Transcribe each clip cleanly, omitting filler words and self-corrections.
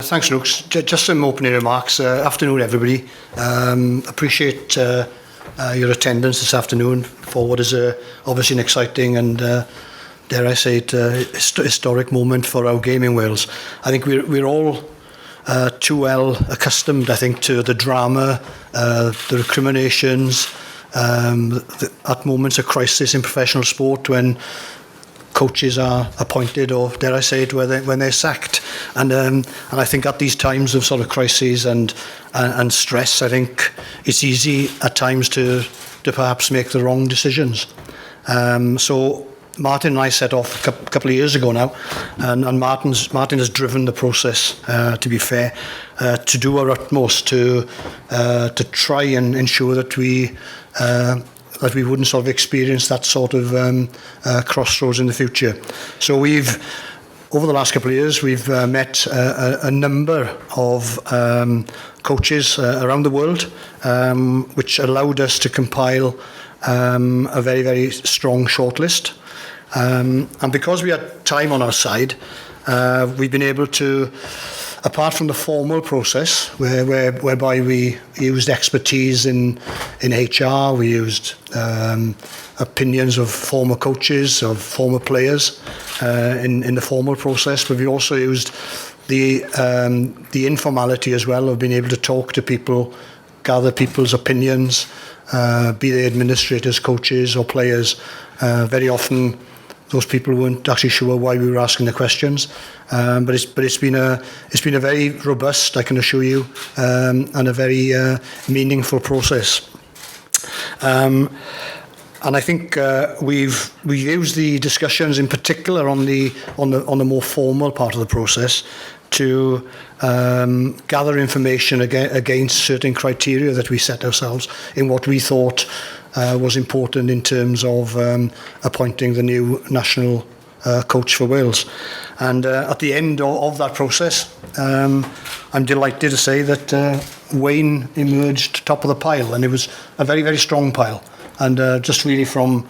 Thanks, Luke. Just some opening remarks. Afternoon, everybody. Appreciate your attendance this afternoon for what is obviously an exciting and, dare I say it, historic moment for our game in Wales. I think we're all too well accustomed, I think, to the drama, the recriminations, at moments of crisis in professional sport when coaches are appointed, or dare I say it, when they're sacked. And I think at these times of sort of crises and stress, I think it's easy at times to perhaps make the wrong decisions. So Martyn and I set off a couple of years ago now, and Martyn has driven the process, to be fair, to do our utmost to try and ensure that we wouldn't sort of experience that sort of crossroads in the future. So over the last couple of years, we've met a number of coaches around the world, which allowed us to compile a very, very strong shortlist. And because we had time on our side, we've been able to, apart from the formal process whereby we used expertise in HR, we used opinions of former coaches, of former players in the formal process, but we also used the informality as well of being able to talk to people, gather people's opinions, be they administrators, coaches or players. Very often those people weren't actually sure why we were asking the questions, but it's been a very robust, I can assure you, and a very meaningful process. And I think we've used the discussions in particular on the more formal part of the process to gather information against certain criteria that we set ourselves in what we thought was important in terms of appointing the new national coach for Wales. And at the end of that process, I'm delighted to say that Wayne emerged top of the pile, and it was a very, very strong pile. And just really from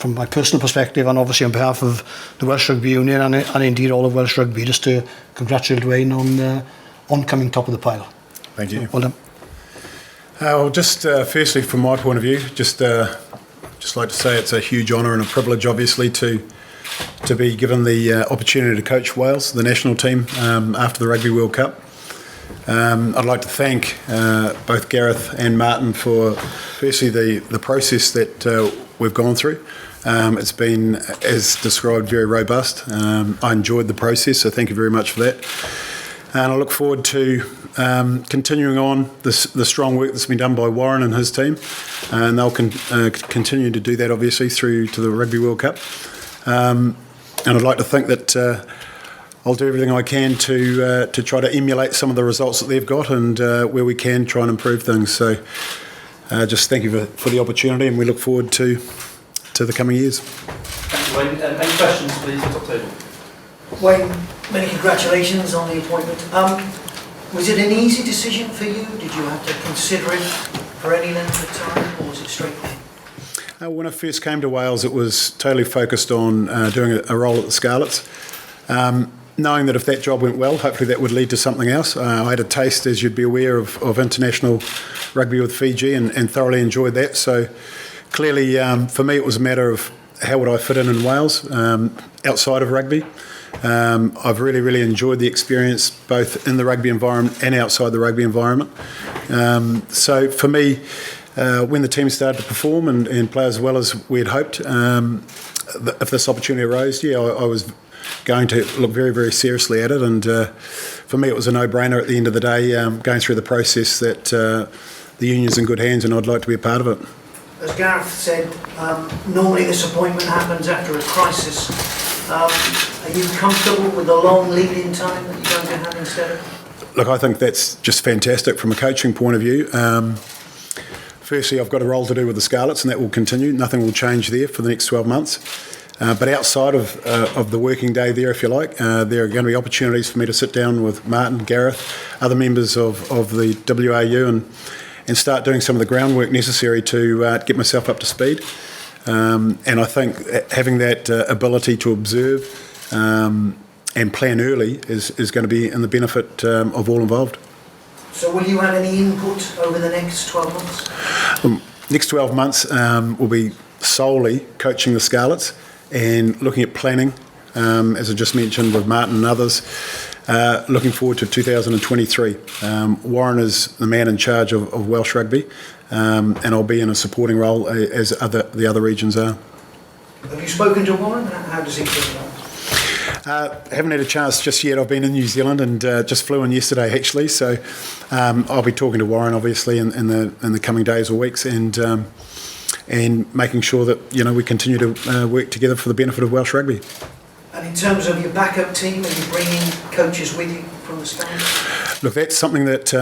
my personal perspective, and obviously on behalf of the Welsh Rugby Union and indeed all of Welsh Rugby, just to congratulate Wayne on coming top of the pile. Thank you. Well done. Well, just firstly, from my point of view, just like to say it's a huge honour and a privilege, obviously, to be given the opportunity to coach Wales, the national team, after the Rugby World Cup. I'd like to thank both Gareth and Martyn for, firstly, the process that we've gone through. It's been, as described, very robust. I enjoyed the process, so thank you very much for that. And I look forward to continuing on the strong work that's been done by Warren and his team, and they'll continue to do that, obviously, through to the Rugby World Cup. And I'd like to think that I'll do everything I can to try to emulate some of the results that they've got, and where we can try and improve things. So just thank you for the opportunity, and we look forward to the coming years. Thank you, Wayne. Any questions, please, at the top table? Wayne, many congratulations on the appointment. Was it an easy decision for you? Did you have to consider it for any length of time, or was it straightforward? When I first came to Wales, it was totally focused on doing a role at the Scarlets. Knowing that if that job went well, hopefully that would lead to something else. I had a taste, as you'd be aware, of international rugby with Fiji and thoroughly enjoyed that. So clearly, for me, it was a matter of how would I fit in Wales outside of rugby. I've really, really enjoyed the experience both in the rugby environment and outside the rugby environment. So for me, when the team started to perform and play as well as we had hoped, if this opportunity arose, I was going to look very, very seriously at it. And for me, it was a no-brainer at the end of the day, going through the process that the union's in good hands, and I'd like to be a part of it. As Gareth said, normally this appointment happens after a crisis. Are you comfortable with the long lead-in time that you're going to have instead of? Look, I think that's just fantastic from a coaching point of view. Firstly, I've got a role to do with the Scarlets, and that will continue. Nothing will change there for the next 12 months. But outside of the working day there, if you like, there are going to be opportunities for me to sit down with Martyn, Gareth, other members of the WRU and start doing some of the groundwork necessary to get myself up to speed. And I think having that ability to observe plan early is going to be in the benefit of all involved. So will you have any input over the next 12 months? Next 12 months will be solely coaching the Scarlets and looking at planning, as I just mentioned with Martyn and others, looking forward to 2023. Warren is the man in charge of Welsh Rugby, and I'll be in a supporting role as the other regions are. Have you spoken to Warren? How does he feel about it? Haven't had a chance just yet. I've been in New Zealand and just flew in yesterday actually, so I'll be talking to Warren obviously in the coming days or weeks, and making sure that we continue to work together for the benefit of Welsh rugby. And in terms of your backup team, are you bringing coaches with you from the Scarlets? Look, that's something that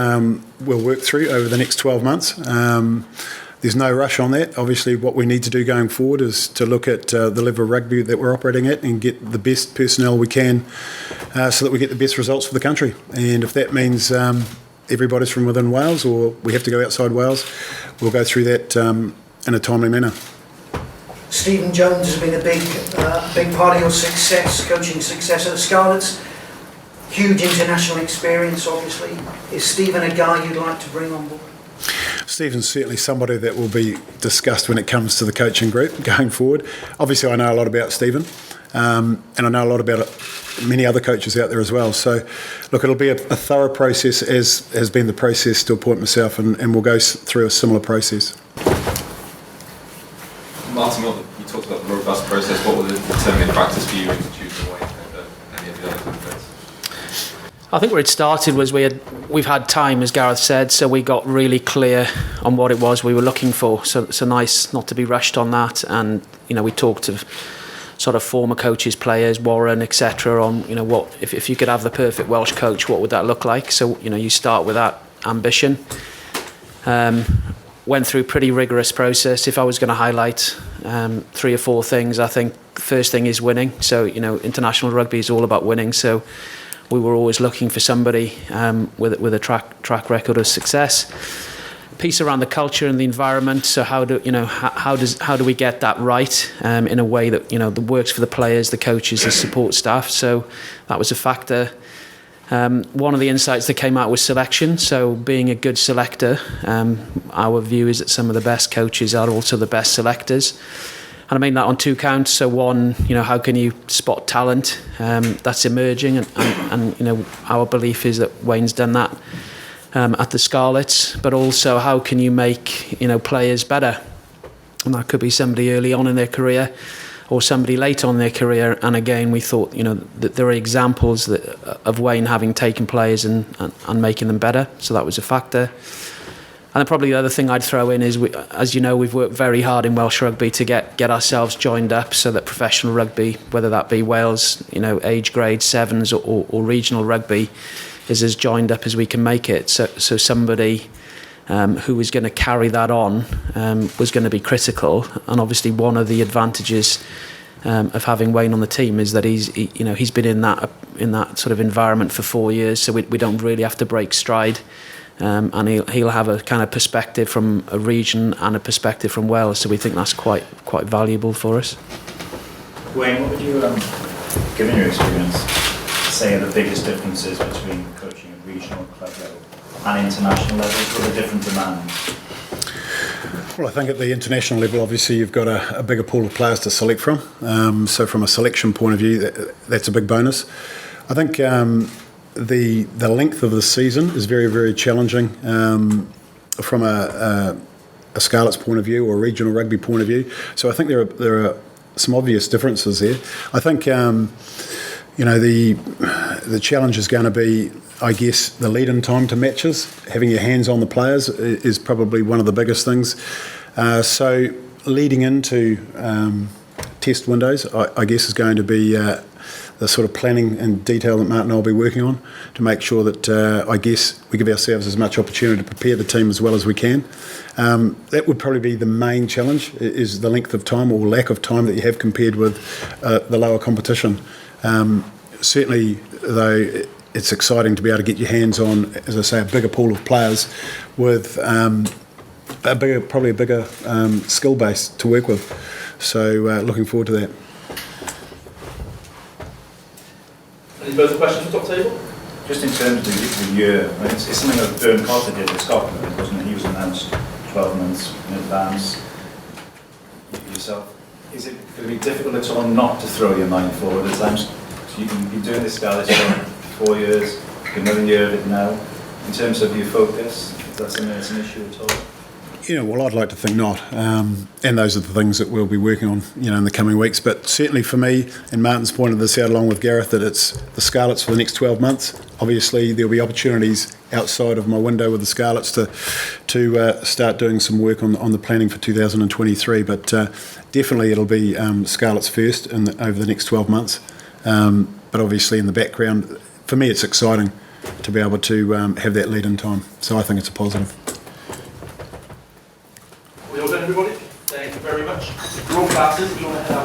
we'll work through over the next 12 months. There's no rush on that. Obviously, what we need to do going forward is to look at the level of rugby that we're operating at and get the best personnel we can so that we get the best results for the country. And if that means everybody's from within Wales or we have to go outside Wales, we'll go through that in a timely manner. Stephen Jones has been a big part of your success, coaching success at the Scarlets. Huge international experience, obviously. Is Stephen a guy you'd like to bring on board? Stephen's certainly somebody that will be discussed when it comes to the coaching group going forward. Obviously, I know a lot about Stephen, and I know a lot about many other coaches out there as well. So, look, it'll be a thorough process, as has been the process to appoint myself, and we'll go through a similar process. Martyn, you talked about the robust process. What were the determining factors for you in choosing Wayne over any of the other candidates? I think where it started was we've had time, as Gareth said, so we got really clear on what it was we were looking for. So it's nice not to be rushed on that. And we talked to sort of former coaches, players, Warren, etc. on what if you could have the perfect Welsh coach, what would that look like? So you start with that ambition. Went through a pretty rigorous process. If I was going to highlight 3 or 4 things, I think the first thing is winning. So international rugby is all about winning. So we were always looking for somebody with a track record of success. Piece around the culture and the environment. So how do we get that right in a way that that works for the players, the coaches, the support staff? So that was a factor. One of the insights that came out was selection. So being a good selector, our view is that some of the best coaches are also the best selectors. And I mean that on 2 counts. So one, how can you spot talent that's emerging? And our belief is that Wayne's done that at the Scarlets. But also, how can you make players better? And that could be somebody early on in their career or somebody late on in their career. And again, we thought that there are examples of Wayne having taken players and making them better. So that was a factor. And then probably the other thing I'd throw in is, as you know, we've worked very hard in Welsh Rugby to get ourselves joined up so that professional rugby, whether that be Wales, age grade 7s or regional rugby, is as joined up as we can make it. So somebody who was going to carry that on was going to be critical. And obviously one of the advantages of having Wayne on the team is that he's been in that sort of environment for 4 years, so we don't really have to break stride. And he'll have a kind of perspective from a region and a perspective from Wales, so we think that's quite valuable for us. Wayne, what would you, given your experience, say are the biggest differences between coaching at regional club level and international level? What are the different demands? Well, I think at the international level, obviously, you've got a bigger pool of players to select from. So from a selection point of view, that's a big bonus. I think the length of the season is very, very challenging from a Scarlets point of view or a regional rugby point of view. So I think there are some obvious differences there. I think the challenge is going to be, I guess, the lead-in time to matches. Having your hands on the players is probably one of the biggest things. So leading into test windows, I guess, is going to be the sort of planning and detail that Martyn and I will be working on to make sure that, I guess, we give ourselves as much opportunity to prepare the team as well as we can. That would probably be the main challenge, is the length of time or lack of time that you have compared with the lower competition. Certainly, though, it's exciting to be able to get your hands on, as I say, a bigger pool of players with probably a bigger skill base to work with. So looking forward to that. Any further questions for top table? Just in terms of the year, I mean, it's something that Byrne Cotter did with Scotland, wasn't it? He was announced 12 months in advance. Yourself, is it going to be difficult at all not to throw your mind forward at times? So you've been doing this Scarlets for 4 years, another year of it now. In terms of your focus, is that something that's an issue at all? Well, I'd like to think not. And those are the things that we'll be working on, in the coming weeks. But certainly for me, and Martyn's pointed this out along with Gareth, that it's the Scarlets for the next 12 months. Obviously, there'll be opportunities outside of my window with the Scarlets to start doing some work on the planning for 2023. But definitely it'll be Scarlets first over the next 12 months. But obviously in the background, for me, it's exciting to be able to have that lead in time. So I think it's a positive. We all done, everybody? Thank you very much. For all classes, you want to have